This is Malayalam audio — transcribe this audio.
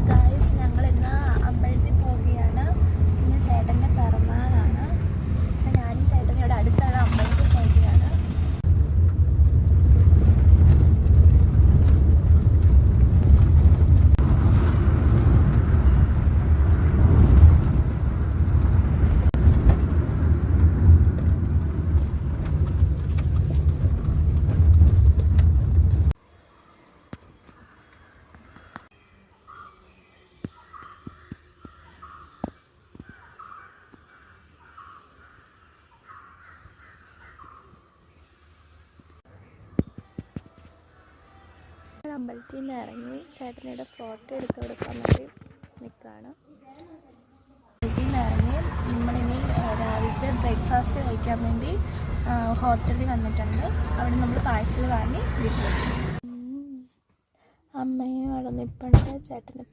ഗായ്സ്, ഞങ്ങൾ ഇന്ന് അമ്പലത്തിൽ പോവുകയാണ്. ഇന്ന് ചേട്ടൻ്റെ പിറന്നാളാണ്. അപ്പം ഞാനും ചേട്ടനും ഇവിടെ അടുത്തുള്ള അമ്പലത്തിൽ പോവുകയാണ്. അമ്പലത്തിൽ നിന്ന് ഇറങ്ങി ചേട്ടനയുടെ ഫോട്ടോ എടുത്ത് കൊടുക്കാൻ വേണ്ടി നിൽക്കുകയാണ്. അമ്പലത്തിൽ നിന്ന് ഇറങ്ങി നമ്മളിനി രാവിലത്തെ ബ്രേക്ക്ഫാസ്റ്റ് കഴിക്കാൻ വേണ്ടി ഹോട്ടലിൽ വന്നിട്ടുണ്ട്. അവിടെ നമ്മൾ പാഴ്സൽ വാങ്ങി വീട്ടിൽ. അമ്മയും അവിടെ നിൽപ്പുണ്ട്. ചേട്ടന്